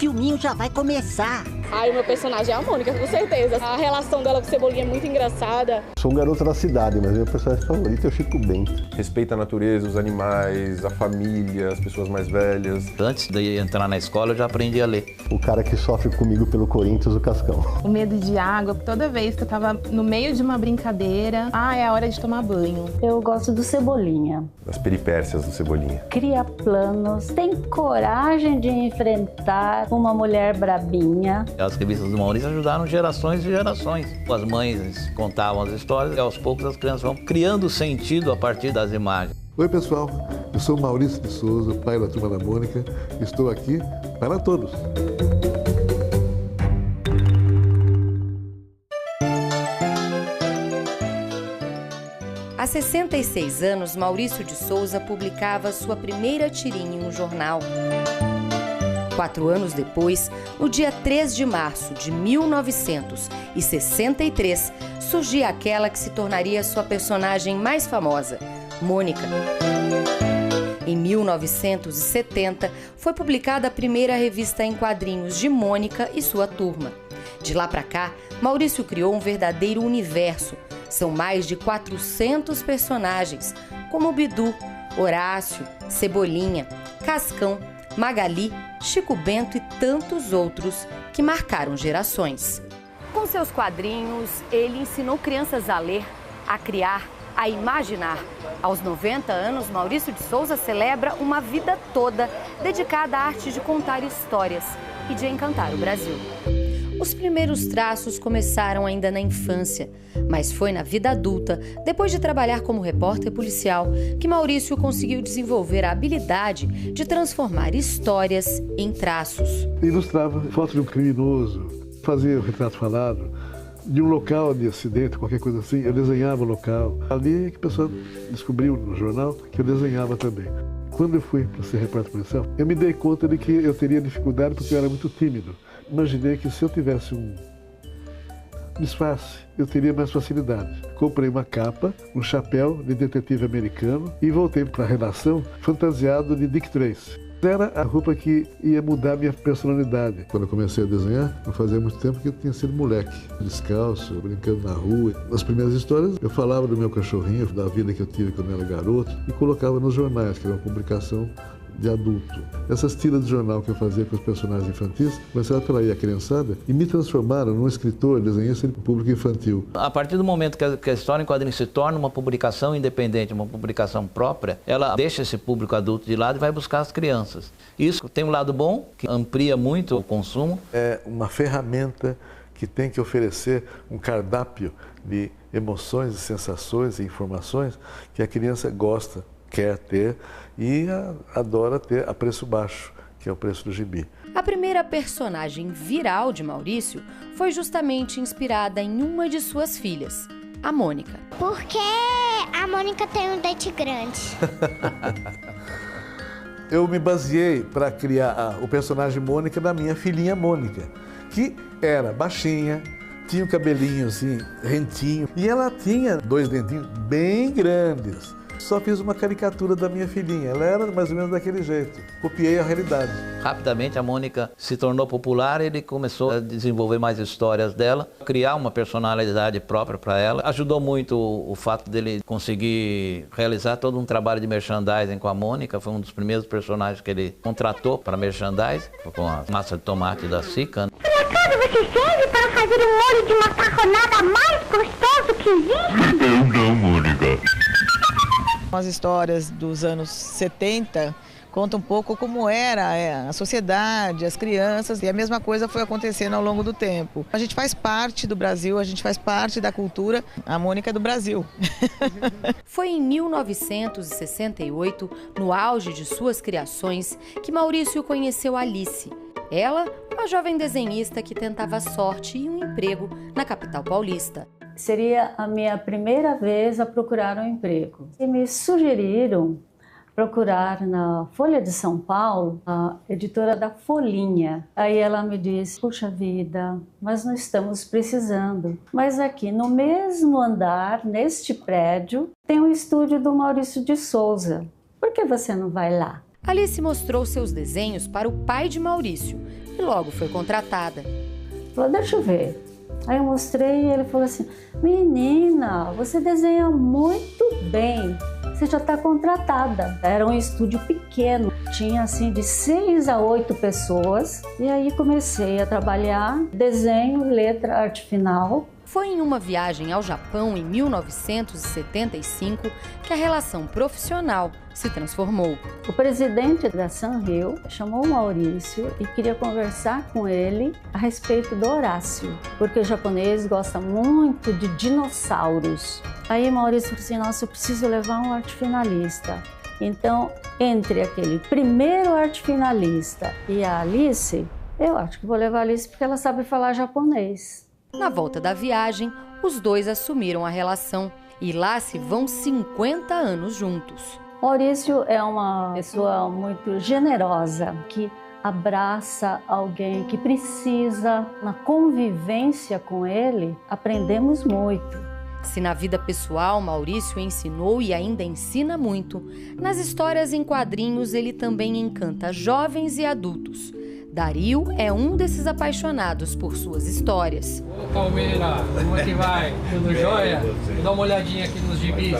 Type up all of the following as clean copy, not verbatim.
filminho já vai começar. Ai, o meu personagem é a Mônica, com certeza. A relação dela com o Cebolinha é muito engraçada. Sou um garoto da cidade, mas meu personagem favorito é o Chico Bento. Respeita a natureza, os animais, a família, as pessoas mais velhas. Antes de entrar na escola, eu já aprendi a ler. O cara que sofre comigo pelo Corinthians, o Cascão. O medo de água, toda vez que eu tava no meio de uma brincadeira, é a hora de tomar banho. Eu gosto do Cebolinha. Das peripécias do Cebolinha. Cria planos, tem coragem de enfrentar uma mulher brabinha. As revistas do Maurício ajudaram gerações e gerações. As mães contavam as histórias e aos poucos as crianças vão criando sentido a partir das imagens. Oi pessoal, eu sou Maurício de Souza, pai da Turma da Mônica. Estou aqui para todos. Há 66 anos, Maurício de Souza publicava sua primeira tirinha em um jornal. 4 anos depois, no dia 3 de março de 1963, surgia aquela que se tornaria sua personagem mais famosa, Mônica. Em 1970, foi publicada a primeira revista em quadrinhos de Mônica e sua turma. De lá para cá, Maurício criou um verdadeiro universo. São mais de 400 personagens, como Bidu, Horácio, Cebolinha, Cascão, Magali, Chico Bento e tantos outros que marcaram gerações. Com seus quadrinhos, ele ensinou crianças a ler, a criar, a imaginar. Aos 90 anos, Maurício de Souza celebra uma vida toda dedicada à arte de contar histórias e de encantar o Brasil. Os primeiros traços começaram ainda na infância, mas foi na vida adulta, depois de trabalhar como repórter policial, que Maurício conseguiu desenvolver a habilidade de transformar histórias em traços. Ilustrava foto de um criminoso, fazia o retrato falado, de um local de acidente, qualquer coisa assim, eu desenhava o local. Ali é que a pessoa descobriu no jornal que eu desenhava também. Quando eu fui para ser repórter policial, eu me dei conta de que eu teria dificuldade porque eu era muito tímido. Imaginei que se eu tivesse um disfarce, eu teria mais facilidade. Comprei uma capa, um chapéu de detetive americano e voltei para a redação fantasiado de Dick Tracy. Era a roupa que ia mudar minha personalidade. Quando eu comecei a desenhar, não fazia muito tempo que eu tinha sido moleque, descalço, brincando na rua. Nas primeiras histórias, eu falava do meu cachorrinho, da vida que eu tive quando eu era garoto e colocava nos jornais, que era uma publicação de adulto. Essas tiras de jornal que eu fazia com os personagens infantis começaram a atrair a criançada e me transformaram num escritor, desenhista de público infantil. A partir do momento que a história em quadrinhos se torna uma publicação independente, uma publicação própria, ela deixa esse público adulto de lado e vai buscar as crianças. Isso tem um lado bom, que amplia muito o consumo. É uma ferramenta que tem que oferecer um cardápio de emoções, sensações e informações que a criança gosta, quer ter e adora ter a preço baixo, que é o preço do gibi. A primeira personagem viral de Maurício foi justamente inspirada em uma de suas filhas, a Mônica. Porque a Mônica tem um dente grande. Eu me baseei para criar o personagem Mônica da minha filhinha Mônica, que era baixinha, tinha um cabelinho assim, rentinho, e ela tinha 2 dentinhos bem grandes. Só fiz uma caricatura da minha filhinha, ela era mais ou menos daquele jeito. Copiei a realidade. Rapidamente a Mônica se tornou popular, ele começou a desenvolver mais histórias dela, criar uma personalidade própria para ela. Ajudou muito o fato dele conseguir realizar todo um trabalho de merchandising com a Mônica, foi um dos primeiros personagens que ele contratou para merchandising, com a massa de tomate da Sica. Por acaso você serve para fazer um molho de macarronada mais gostoso que existe? Não, Mônica. As histórias dos anos 70 contam um pouco como era a sociedade, as crianças, e a mesma coisa foi acontecendo ao longo do tempo. A gente faz parte do Brasil, a gente faz parte da cultura, a Mônica é do Brasil. Foi em 1968, no auge de suas criações, que Maurício conheceu Alice. Ela, uma jovem desenhista que tentava sorte e um emprego na capital paulista. Seria a minha primeira vez a procurar um emprego. E me sugeriram procurar na Folha de São Paulo, a editora da Folhinha. Aí ela me disse, puxa vida, mas não estamos precisando. Mas aqui no mesmo andar, neste prédio, tem um estúdio do Maurício de Souza. Por que você não vai lá? Alice mostrou seus desenhos para o pai de Maurício e logo foi contratada. Falou, deixa eu ver. Aí eu mostrei e ele falou assim, menina, você desenha muito bem, você já está contratada. Era um estúdio pequeno, tinha assim de 6 a 8 pessoas. E aí comecei a trabalhar desenho, letra, arte final. Foi em uma viagem ao Japão em 1975 que a relação profissional se transformou. O presidente da Sanrio chamou o Maurício e queria conversar com ele a respeito do Horácio, porque o japonês gosta muito de dinossauros. Aí Maurício falou assim, nossa, eu preciso levar um arte finalista. Então, entre aquele primeiro arte finalista e a Alice, eu acho que vou levar a Alice porque ela sabe falar japonês. Na volta da viagem, os dois assumiram a relação e lá se vão 50 anos juntos. Maurício é uma pessoa muito generosa, que abraça alguém que precisa. Na convivência com ele, aprendemos muito. Se na vida pessoal Maurício ensinou e ainda ensina muito, nas histórias em quadrinhos ele também encanta jovens e adultos. Dario é um desses apaixonados por suas histórias. Ô Palmeira, como é que vai? Tudo jóia? Vou dar uma olhadinha aqui nos gibis.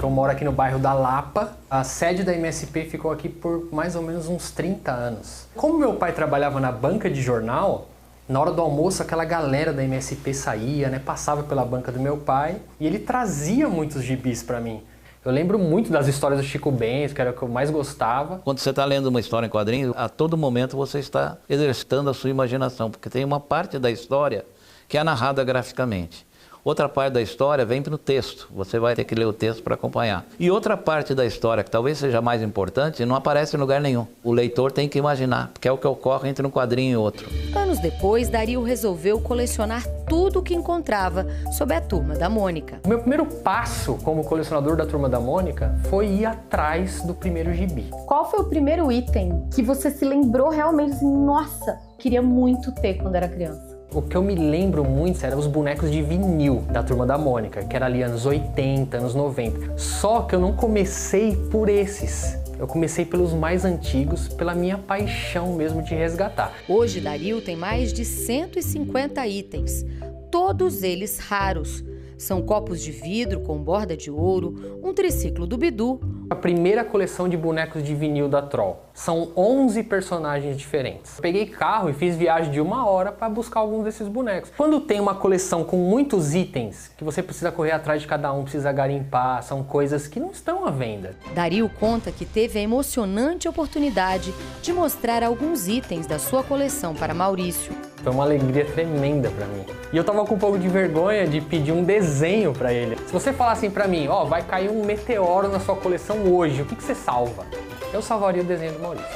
Eu moro aqui no bairro da Lapa. A sede da MSP ficou aqui por mais ou menos uns 30 anos. Como meu pai trabalhava na banca de jornal, na hora do almoço aquela galera da MSP saía, né, passava pela banca do meu pai e ele trazia muitos gibis para mim. Eu lembro muito das histórias do Chico Bento, que era o que eu mais gostava. Quando você está lendo uma história em quadrinhos, a todo momento você está exercitando a sua imaginação, porque tem uma parte da história que é narrada graficamente. Outra parte da história vem no texto, você vai ter que ler o texto para acompanhar. E outra parte da história, que talvez seja mais importante, não aparece em lugar nenhum. O leitor tem que imaginar, porque é o que ocorre entre um quadrinho e outro. Anos depois, Dario resolveu colecionar tudo o que encontrava sob a Turma da Mônica. O meu primeiro passo como colecionador da Turma da Mônica foi ir atrás do primeiro gibi. Qual foi o primeiro item que você se lembrou realmente assim, nossa, queria muito ter quando era criança? O que eu me lembro muito eram os bonecos de vinil da Turma da Mônica, que era ali anos 80, anos 90. Só que eu não comecei por esses. Eu comecei pelos mais antigos, pela minha paixão mesmo de resgatar. Hoje, Dario tem mais de 150 itens, todos eles raros. São copos de vidro com borda de ouro, um triciclo do Bidu. A primeira coleção de bonecos de vinil da Troll. São 11 personagens diferentes. Peguei carro e fiz viagem de 1 hora para buscar alguns desses bonecos. Quando tem uma coleção com muitos itens, que você precisa correr atrás de cada um, precisa garimpar, são coisas que não estão à venda. Dario conta que teve a emocionante oportunidade de mostrar alguns itens da sua coleção para Maurício. Foi uma alegria tremenda para mim. E eu tava com um pouco de vergonha de pedir um desenho para ele. Se você falar assim para mim, ó, vai cair um meteoro na sua coleção hoje, o que você salva? Eu salvaria o desenho do Maurício.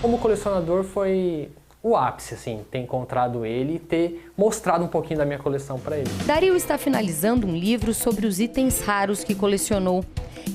Como colecionador foi o ápice, assim, ter encontrado ele e ter mostrado um pouquinho da minha coleção para ele. Dario está finalizando um livro sobre os itens raros que colecionou.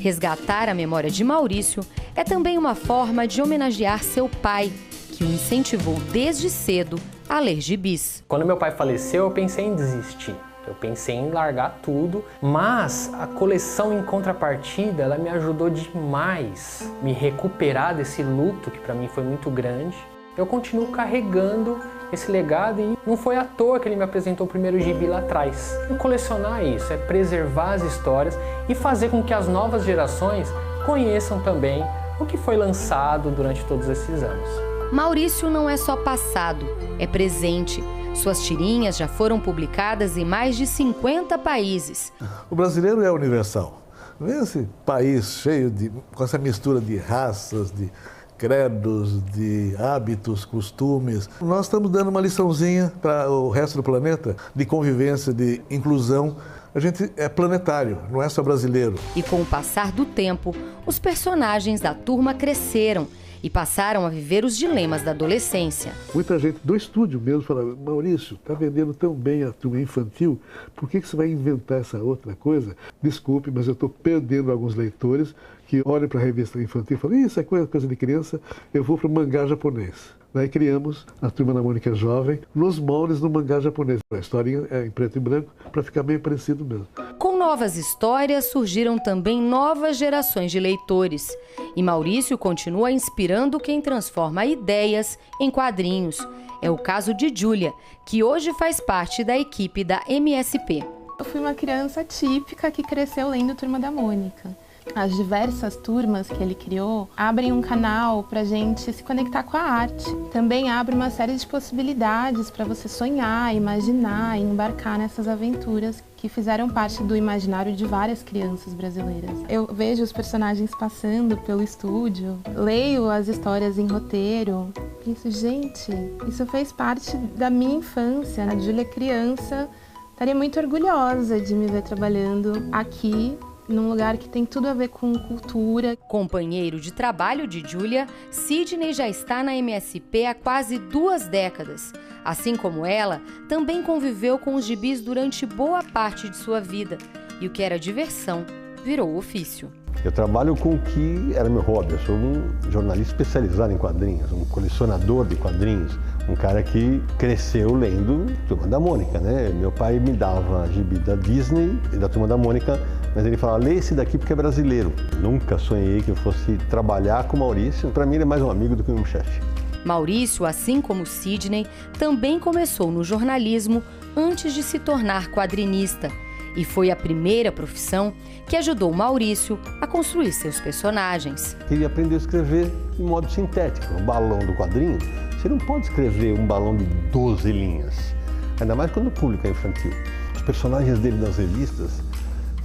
Resgatar a memória de Maurício é também uma forma de homenagear seu pai, que o incentivou desde cedo a ler gibis. Quando meu pai faleceu, eu pensei em desistir. Eu pensei em largar tudo, mas a coleção em contrapartida, ela me ajudou demais me recuperar desse luto que para mim foi muito grande. Eu continuo carregando esse legado e não foi à toa que ele me apresentou o primeiro gibi lá atrás. E colecionar isso é preservar as histórias e fazer com que as novas gerações conheçam também o que foi lançado durante todos esses anos. Maurício não é só passado, é presente. Suas tirinhas já foram publicadas em mais de 50 países. O brasileiro é universal. Vê esse país cheio com essa mistura de raças, de credos, de hábitos, costumes. Nós estamos dando uma liçãozinha para o resto do planeta de convivência, de inclusão. A gente é planetário, não é só brasileiro. E com o passar do tempo, os personagens da turma cresceram e passaram a viver os dilemas da adolescência. Muita gente do estúdio mesmo fala, Maurício, está vendendo tão bem a turma infantil, por que você vai inventar essa outra coisa? Desculpe, mas eu estou perdendo alguns leitores que olham para a revista infantil e falam, isso é coisa de criança, eu vou para o mangá japonês. Daí criamos a Turma da Mônica Jovem nos moldes do mangá japonês. A historinha é em preto e branco para ficar bem parecido mesmo. Com novas histórias, surgiram também novas gerações de leitores. E Maurício continua inspirando quem transforma ideias em quadrinhos. É o caso de Júlia, que hoje faz parte da equipe da MSP. Eu fui uma criança típica que cresceu lendo Turma da Mônica. As diversas turmas que ele criou abrem um canal para a gente se conectar com a arte. Também abre uma série de possibilidades para você sonhar, imaginar e embarcar nessas aventuras que fizeram parte do imaginário de várias crianças brasileiras. Eu vejo os personagens passando pelo estúdio, leio as histórias em roteiro, penso, gente, isso fez parte da minha infância. A Júlia criança estaria muito orgulhosa de me ver trabalhando aqui, num lugar que tem tudo a ver com cultura. Companheiro de trabalho de Júlia, Sidney já está na MSP há quase 2 décadas. Assim como ela, também conviveu com os gibis durante boa parte de sua vida. E o que era diversão virou ofício. Eu trabalho com o que era meu hobby. Eu sou um jornalista especializado em quadrinhos, um colecionador de quadrinhos, um cara que cresceu lendo Turma da Mônica, né? Meu pai me dava gibi da Disney e da Turma da Mônica, mas ele falava, lê esse daqui porque é brasileiro. Nunca sonhei que eu fosse trabalhar com o Maurício. Para mim ele é mais um amigo do que um chefe. Maurício, assim como Sidney, também começou no jornalismo antes de se tornar quadrinista. E foi a primeira profissão que ajudou Maurício a construir seus personagens. Ele aprendeu a escrever de modo sintético. O balão do quadrinho, você não pode escrever um balão de 12 linhas, ainda mais quando o público é infantil. Os personagens dele nas revistas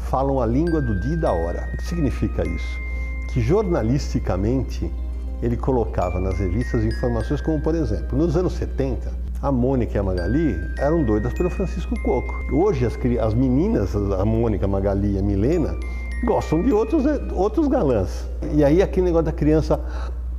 falam a língua do dia e da hora. O que significa isso? Que jornalisticamente ele colocava nas revistas informações como, por exemplo, nos anos 70, a Mônica e a Magali eram doidas pelo Francisco Coco. Hoje as meninas, a Mônica, a Magali e a Milena, gostam de outros galãs. E aí aquele negócio da criança,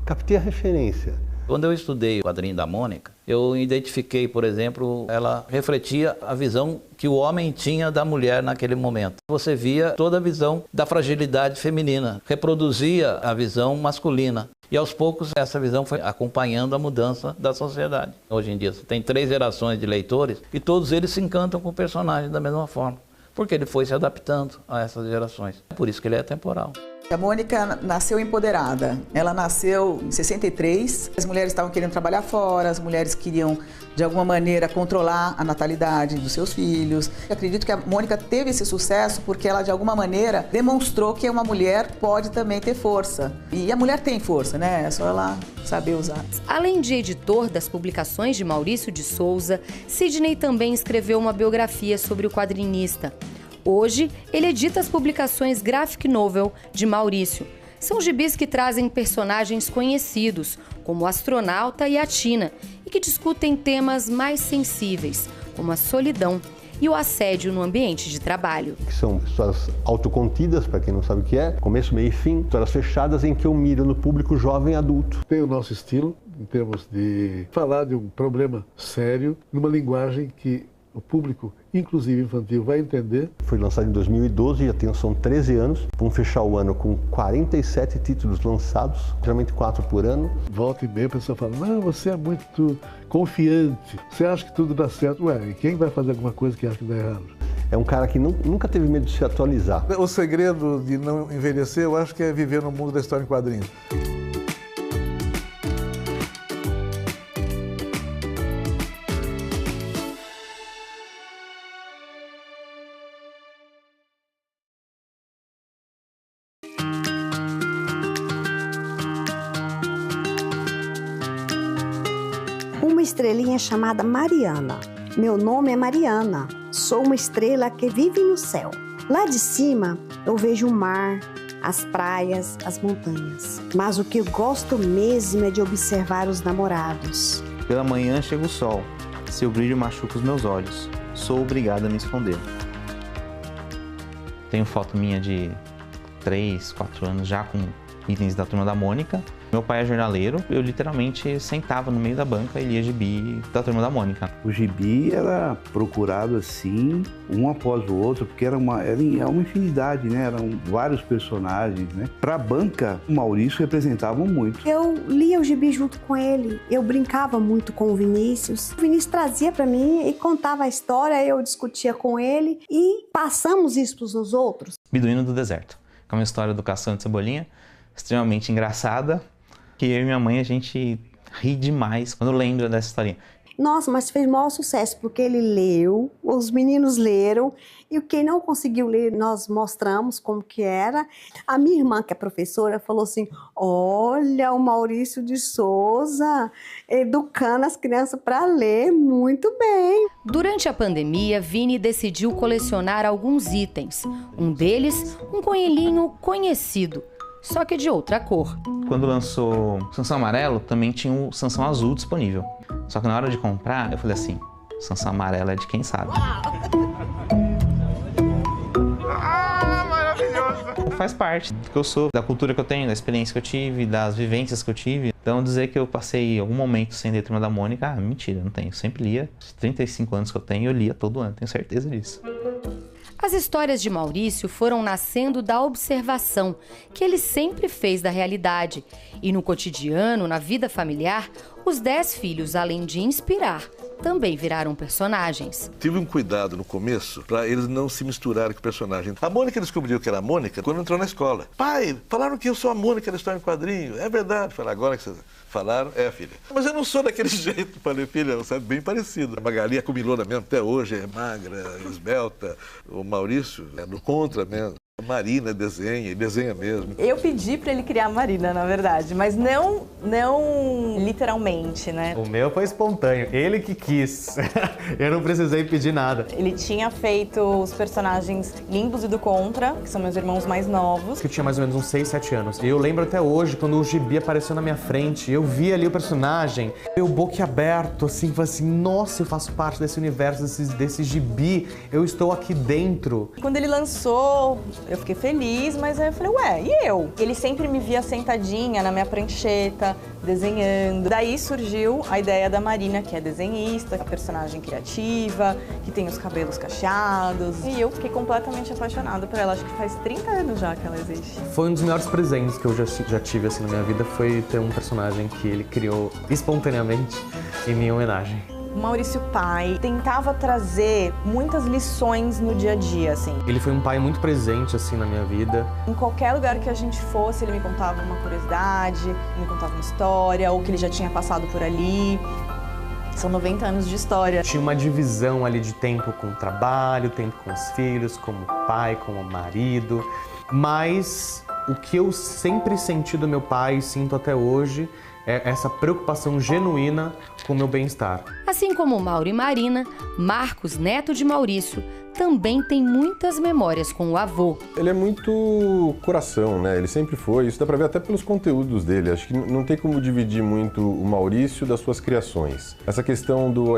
captei a referência. Quando eu estudei o quadrinho da Mônica, eu identifiquei, por exemplo, ela refletia a visão que o homem tinha da mulher naquele momento. Você via toda a visão da fragilidade feminina, reproduzia a visão masculina. E aos poucos essa visão foi acompanhando a mudança da sociedade. Hoje em dia você tem 3 gerações de leitores e todos eles se encantam com o personagem da mesma forma, porque ele foi se adaptando a essas gerações. É por isso que ele é atemporal. A Mônica nasceu empoderada. Ela nasceu em 63. As mulheres estavam querendo trabalhar fora, as mulheres queriam, de alguma maneira, controlar a natalidade dos seus filhos. Eu acredito que a Mônica teve esse sucesso porque ela, de alguma maneira, demonstrou que uma mulher pode também ter força. E a mulher tem força, né? É só ela saber usar. Além de editor das publicações de Maurício de Souza, Sidney também escreveu uma biografia sobre o quadrinista. Hoje, ele edita as publicações Graphic Novel de Maurício. São gibis que trazem personagens conhecidos, como o astronauta e a Tina, e que discutem temas mais sensíveis, como a solidão e o assédio no ambiente de trabalho. São histórias autocontidas, para quem não sabe o que é, começo, meio e fim, histórias fechadas em que eu miro no público jovem e adulto. Tem o nosso estilo, em termos de falar de um problema sério, numa linguagem que o público, inclusive infantil, vai entender. Foi lançado em 2012, são 13 anos. Vamos fechar o ano com 47 títulos lançados, geralmente 4 por ano. Volta e meia a pessoa fala, não, você é muito confiante, você acha que tudo dá certo. Ué, e quem vai fazer alguma coisa que acha que dá errado? É um cara que nunca teve medo de se atualizar. O segredo de não envelhecer, eu acho que é viver no mundo da história em quadrinhos. Uma estrelinha chamada Mariana. Meu nome é Mariana. Sou uma estrela que vive no céu. Lá de cima eu vejo o mar, as praias, as montanhas. Mas o que eu gosto mesmo é de observar os namorados. Pela manhã chega o sol. Seu brilho machuca os meus olhos. Sou obrigada a me esconder. Tenho foto minha de 3, 4 anos já com itens da Turma da Mônica. Meu pai é jornaleiro, eu literalmente sentava no meio da banca e lia gibi da Turma da Mônica. O gibi era procurado assim, um após o outro, porque era uma infinidade, né? Eram vários personagens, né? Para a banca, o Maurício representava muito. Eu lia o gibi junto com ele, eu brincava muito com o Vinícius. O Vinícius trazia para mim e contava a história, eu discutia com ele e passamos isso para os outros. Beduíno do Deserto, que é uma história do Cação de Cebolinha, extremamente engraçada, que eu e minha mãe, a gente ri demais quando lembra dessa historinha. Nossa, mas fez maior sucesso, porque ele leu, os meninos leram, e quem não conseguiu ler, nós mostramos como que era. A minha irmã, que é professora, falou assim, olha, o Maurício de Souza educando as crianças para ler muito bem. Durante a pandemia, Vini decidiu colecionar alguns itens. Um deles, um coelhinho conhecido, só que de outra cor. Quando lançou o Sansão Amarelo, também tinha o Sansão Azul disponível. Só que na hora de comprar, eu falei assim, o Sansão Amarelo é de quem sabe. Maravilhoso! Faz parte do que eu sou, da cultura que eu tenho, da experiência que eu tive, das vivências que eu tive. Então dizer que eu passei algum momento sem ler Turma da Mônica, mentira, não tenho. Eu sempre lia, os 35 anos que eu tenho, eu lia todo ano, tenho certeza disso. As histórias de Maurício foram nascendo da observação que ele sempre fez da realidade. E no cotidiano, na vida familiar, os 10 filhos, além de inspirar, também viraram personagens. Tive um cuidado no começo para eles não se misturarem com o personagem. A Mônica descobriu que era a Mônica quando entrou na escola. Pai, falaram que eu sou a Mônica da história em quadrinho. É verdade. Falei, agora que vocês falaram, filha. Mas eu não sou daquele jeito. Falei, filha, você é bem parecido. A Magali é comilona mesmo, até hoje é magra, esbelta. O Maurício é do contra mesmo. A Marina desenha, e desenha mesmo. Eu pedi para ele criar a Marina, na verdade, mas não literalmente, né? O meu foi espontâneo, ele que quis. Eu não precisei pedir nada. Ele tinha feito os personagens Nimbus e do Contra, que são meus irmãos mais novos. Eu tinha mais ou menos uns 6, 7 anos. E eu lembro até hoje, quando o gibi apareceu na minha frente, eu vi ali o personagem, eu boquiaberto, assim, falei assim, nossa, eu faço parte desse universo, desse gibi, eu estou aqui dentro. Quando ele lançou, eu fiquei feliz, mas aí eu falei, ué, e eu? Ele sempre me via sentadinha na minha prancheta, desenhando. Daí surgiu a ideia da Marina, que é desenhista, a personagem criativa, que tem os cabelos cacheados. E eu fiquei completamente apaixonada por ela. Acho que faz 30 anos já que ela existe. Foi um dos melhores presentes que eu já tive assim, na minha vida, foi ter um personagem que ele criou espontaneamente em minha homenagem. O Maurício pai tentava trazer muitas lições no dia a dia, assim. Ele foi um pai muito presente, assim, na minha vida. Em qualquer lugar que a gente fosse, ele me contava uma curiosidade, me contava uma história, ou que ele já tinha passado por ali. São 90 anos de história. Tinha uma divisão ali de tempo com o trabalho, tempo com os filhos, como pai, como marido. Mas o que eu sempre senti do meu pai e sinto até hoje é essa preocupação genuína com o meu bem-estar. Assim como Mauro e Marina, Marcos, neto de Maurício, também tem muitas memórias com o avô. Ele é muito coração, né? Ele sempre foi. Isso dá pra ver até pelos conteúdos dele. Acho que não tem como dividir muito o Maurício das suas criações. Essa questão do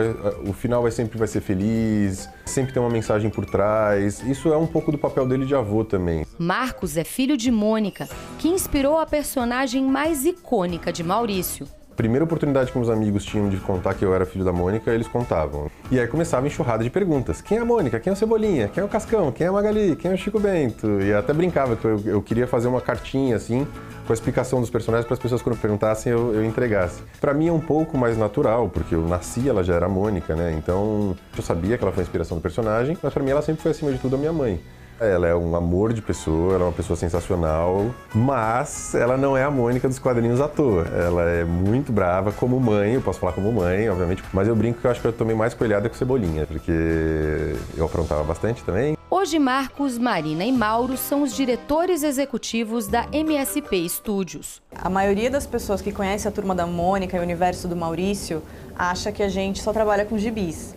o final sempre vai ser feliz, sempre tem uma mensagem por trás. Isso é um pouco do papel dele de avô também. Marcos é filho de Mônica, que inspirou a personagem mais icônica de Maurício. Primeira oportunidade que meus amigos tinham de contar que eu era filho da Mônica, eles contavam. E aí começava a enxurrada de perguntas. Quem é a Mônica? Quem é o Cebolinha? Quem é o Cascão? Quem é a Magali? Quem é o Chico Bento? E até brincava que eu queria fazer uma cartinha, assim, com a explicação dos personagens para as pessoas, quando perguntassem, eu entregasse. Para mim é um pouco mais natural, porque eu nasci, ela já era a Mônica, né? Então eu sabia que ela foi a inspiração do personagem, mas para mim ela sempre foi, acima de tudo, a minha mãe. Ela é um amor de pessoa, ela é uma pessoa sensacional, mas ela não é a Mônica dos quadrinhos à toa. Ela é muito brava como mãe, eu posso falar como mãe, obviamente, mas eu brinco que eu acho que eu tomei mais coelhada que o Cebolinha, porque eu aprontava bastante também. Hoje, Marcos, Marina e Mauro são os diretores executivos da MSP Studios. A maioria das pessoas que conhece a Turma da Mônica e o universo do Maurício acha que a gente só trabalha com gibis.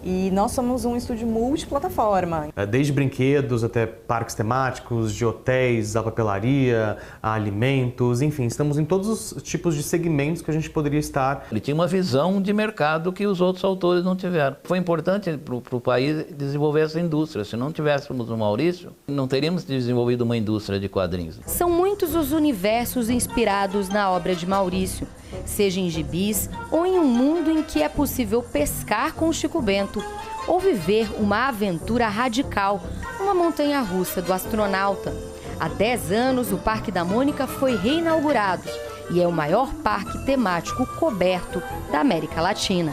E nós somos um estúdio multiplataforma. Desde brinquedos até parques temáticos, de hotéis, a papelaria, a alimentos, enfim, estamos em todos os tipos de segmentos que a gente poderia estar. Ele tinha uma visão de mercado que os outros autores não tiveram. Foi importante para o país desenvolver essa indústria. Se não tivéssemos o Maurício, não teríamos desenvolvido uma indústria de quadrinhos. São muitos os universos inspirados na obra de Maurício, seja em gibis ou em um mundo em que é possível pescar com Chico Bento ou viver uma aventura radical, uma montanha-russa do astronauta. Há 10 anos, o Parque da Mônica foi reinaugurado e é o maior parque temático coberto da América Latina.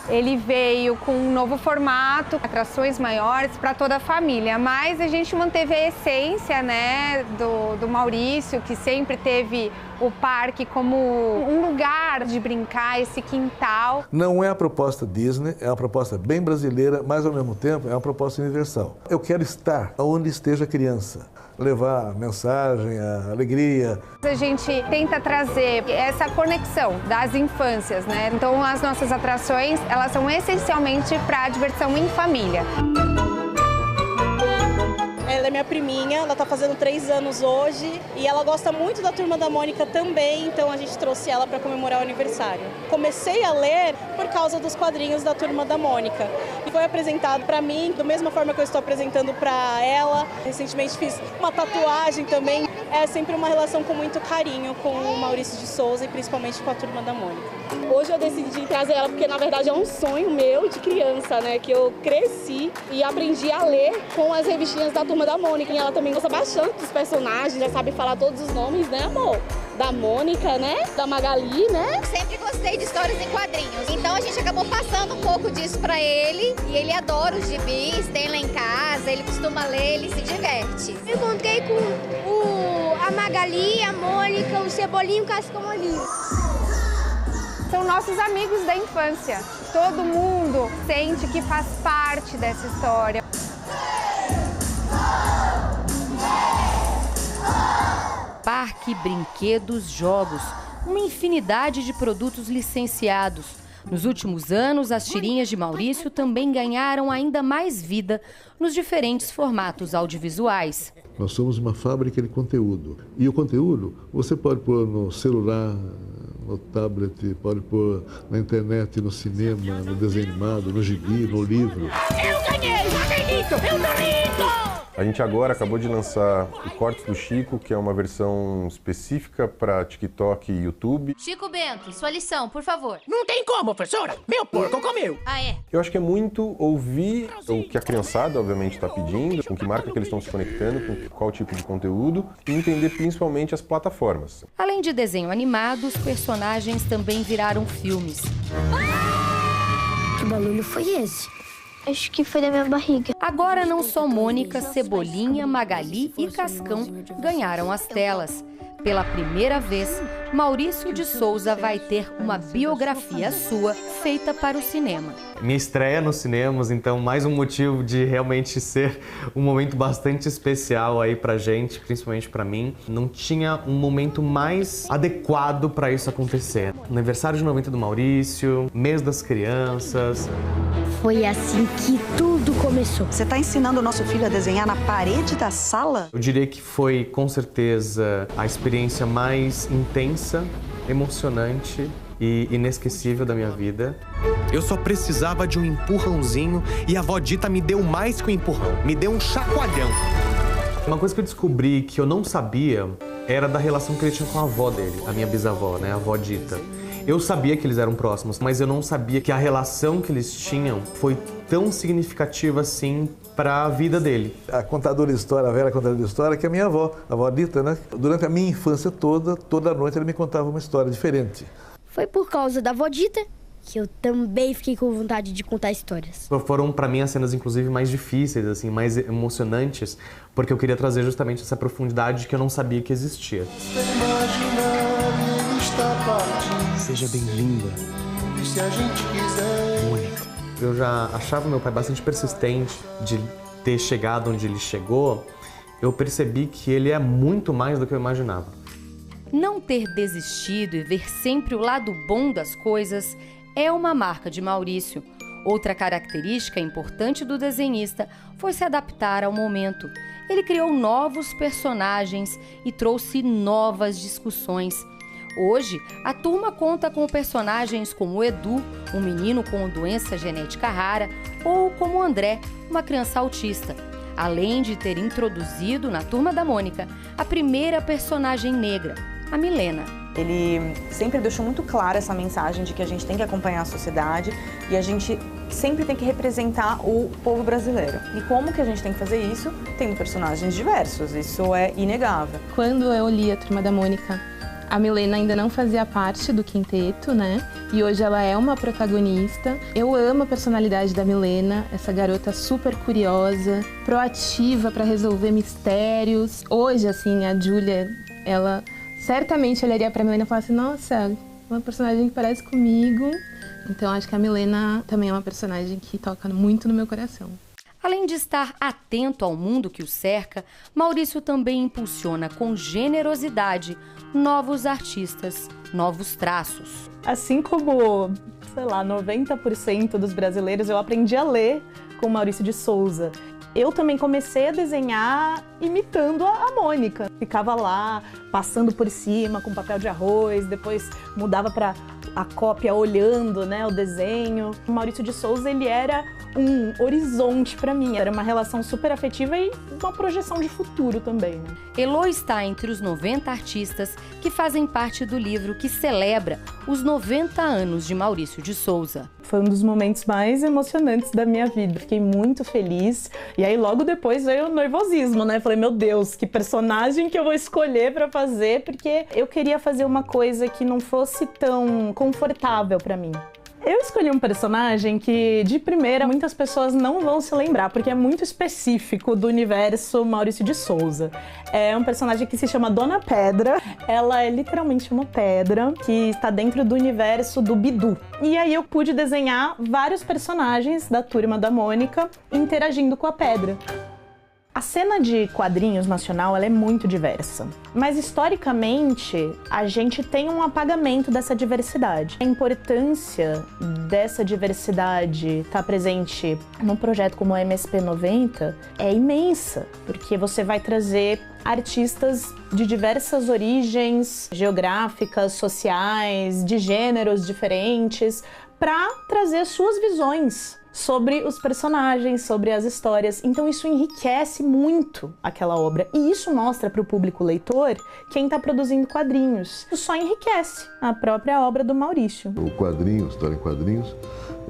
Ele veio com um novo formato, atrações maiores para toda a família, mas a gente manteve a essência, né, do Maurício, que sempre teve o parque como um lugar de brincar, esse quintal. Não é a proposta Disney, é uma proposta bem brasileira, mas ao mesmo tempo é uma proposta universal. Eu quero estar onde esteja a criança, levar a mensagem, a alegria. A gente tenta trazer essa conexão das infâncias, né? Então as nossas atrações, elas são essencialmente para a diversão em família. Ela é minha priminha, ela tá fazendo 3 anos hoje e ela gosta muito da Turma da Mônica também, então a gente trouxe ela para comemorar o aniversário. Comecei a ler por causa dos quadrinhos da Turma da Mônica e foi apresentado para mim da mesma forma que eu estou apresentando para ela. Recentemente fiz uma tatuagem também. É sempre uma relação com muito carinho com o Maurício de Souza e principalmente com a Turma da Mônica. Hoje eu decidi trazer ela porque na verdade é um sonho meu de criança, né, que eu cresci e aprendi a ler com as revistinhas da Turma da Mônica. E ela também gosta bastante dos personagens, já sabe falar todos os nomes, né, amor? Da Mônica, né? Da Magali, né? Sempre gostei de histórias em quadrinhos. Então a gente acabou passando um pouco disso pra ele. E ele adora os gibis, tem lá em casa, ele costuma ler, ele se diverte. Eu encontrei com a Magali, a Mônica, o Cebolinha e o Cascão Molinho. São nossos amigos da infância. Todo mundo sente que faz parte dessa história. Parque, brinquedos, jogos, uma infinidade de produtos licenciados. Nos últimos anos, as tirinhas de Maurício também ganharam ainda mais vida nos diferentes formatos audiovisuais. Nós somos uma fábrica de conteúdo. E o conteúdo você pode pôr no celular, no tablet, pode pôr na internet, no cinema, no desenho animado, no gibi, no livro. Eu ganhei! Acredito! Eu tô rico! A gente agora acabou de lançar o Cortes do Chico, que é uma versão específica para TikTok e YouTube. Chico Bento, sua lição, por favor. Não tem como, professora! Meu porco comeu! Ah, é? Eu acho que é muito ouvir o que a criançada, obviamente, está pedindo, com que marca que eles estão se conectando, com qual tipo de conteúdo, e entender principalmente as plataformas. Além de desenho animado, os personagens também viraram filmes. Que barulho foi esse? Acho que foi da minha barriga. Agora não só Mônica, Cebolinha, Magali e Cascão ganharam as telas. Pela primeira vez, Maurício de Souza vai ter uma biografia sua feita para o cinema. Minha estreia nos cinemas, então mais um motivo de realmente ser um momento bastante especial aí pra gente, principalmente pra mim. Não tinha um momento mais adequado pra isso acontecer. Aniversário de 90 do Maurício, mês das crianças. Foi assim que tudo começou. Você está ensinando o nosso filho a desenhar na parede da sala? Eu diria que foi, com certeza, a experiência mais intensa, emocionante e inesquecível da minha vida. Eu só precisava de um empurrãozinho e a avó Dita me deu mais que um empurrão, me deu um chacoalhão. Uma coisa que eu descobri que eu não sabia era da relação que ele tinha com a avó dele, a minha bisavó, né, a avó Dita. Eu sabia que eles eram próximos, mas eu não sabia que a relação que eles tinham foi tão significativa assim para a vida dele. A contadora de história, a velha contadora de história, que é a minha avó, a avó Dita, né? Durante a minha infância toda noite ela me contava uma história diferente. Foi por causa da avó Dita que eu também fiquei com vontade de contar histórias. Foram para mim as cenas inclusive mais difíceis, assim, mais emocionantes, porque eu queria trazer justamente essa profundidade que eu não sabia que existia. Seja bem-vinda. E se a gente quiser? Mônica. Eu já achava meu pai bastante persistente de ter chegado onde ele chegou. Eu percebi que ele é muito mais do que eu imaginava. Não ter desistido e ver sempre o lado bom das coisas é uma marca de Maurício. Outra característica importante do desenhista foi se adaptar ao momento. Ele criou novos personagens e trouxe novas discussões. Hoje, a turma conta com personagens como o Edu, um menino com doença genética rara, ou como o André, uma criança autista. Além de ter introduzido na Turma da Mônica a primeira personagem negra, a Milena. Ele sempre deixou muito clara essa mensagem de que a gente tem que acompanhar a sociedade e a gente sempre tem que representar o povo brasileiro. E como que a gente tem que fazer isso? Tendo personagens diversos, isso é inegável. Quando eu li a Turma da Mônica, a Milena ainda não fazia parte do quinteto, né? E hoje ela é uma protagonista. Eu amo a personalidade da Milena, essa garota super curiosa, proativa para resolver mistérios. Hoje, assim, a Júlia, ela certamente olharia para a Milena e falasse: nossa, uma personagem que parece comigo. Então acho que a Milena também é uma personagem que toca muito no meu coração. Além de estar atento ao mundo que o cerca, Maurício também impulsiona com generosidade novos artistas, novos traços. Assim como, 90% dos brasileiros, eu aprendi a ler com Maurício de Souza. Eu também comecei a desenhar imitando a Mônica. Ficava lá, passando por cima com papel de arroz, depois mudava para a cópia olhando, né, o desenho. O Maurício de Souza, ele era um horizonte para mim. Era uma relação super afetiva e uma projeção de futuro também. Né? Elô está entre os 90 artistas que fazem parte do livro que celebra os 90 anos de Maurício de Souza. Foi um dos momentos mais emocionantes da minha vida. Fiquei muito feliz. E aí logo depois veio o nervosismo, né? Falei, meu Deus, que personagem que eu vou escolher para fazer, porque eu queria fazer uma coisa que não fosse tão confortável para mim. Eu escolhi um personagem que, de primeira, muitas pessoas não vão se lembrar, porque é muito específico do universo Maurício de Souza. É um personagem que se chama Dona Pedra. Ela é literalmente uma pedra que está dentro do universo do Bidu. E aí eu pude desenhar vários personagens da Turma da Mônica interagindo com a pedra. A cena de quadrinhos nacional ela é muito diversa, mas historicamente a gente tem um apagamento dessa diversidade. A importância dessa diversidade estar presente num projeto como o MSP 90 é imensa, porque você vai trazer artistas de diversas origens geográficas, sociais, de gêneros diferentes, para trazer suas visões sobre os personagens, sobre as histórias. Então isso enriquece muito aquela obra. E isso mostra para o público leitor quem está produzindo quadrinhos. Isso só enriquece a própria obra do Maurício. O quadrinho, história em quadrinhos,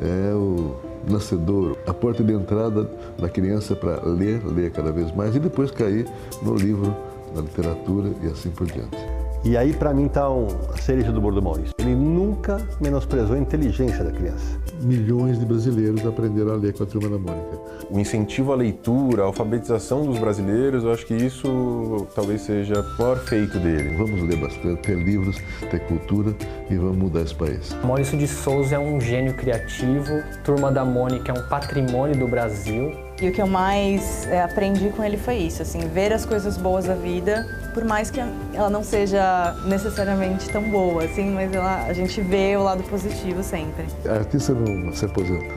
é o nascedouro, a porta de entrada da criança para ler cada vez mais e depois cair no livro, na literatura e assim por diante. E aí, para mim, está a cereja do bolo do Maurício. Ele nunca menosprezou a inteligência da criança. Milhões de brasileiros aprenderam a ler com a Turma da Mônica. O incentivo à leitura, a alfabetização dos brasileiros, eu acho que isso talvez seja o maior feito dele. Vamos ler bastante, ter livros, ter cultura e vamos mudar esse país. Maurício de Souza é um gênio criativo, Turma da Mônica é um patrimônio do Brasil. E o que eu mais aprendi com ele foi isso, assim, ver as coisas boas da vida, por mais que ela não seja necessariamente tão boa, assim, mas a gente vê o lado positivo sempre. A artista não se aposenta.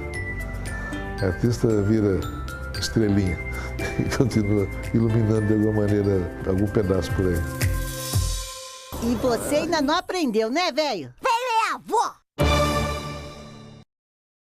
A artista vira estrelinha e continua iluminando de alguma maneira algum pedaço por aí. E você ainda não aprendeu, né, velho? Velho é avó!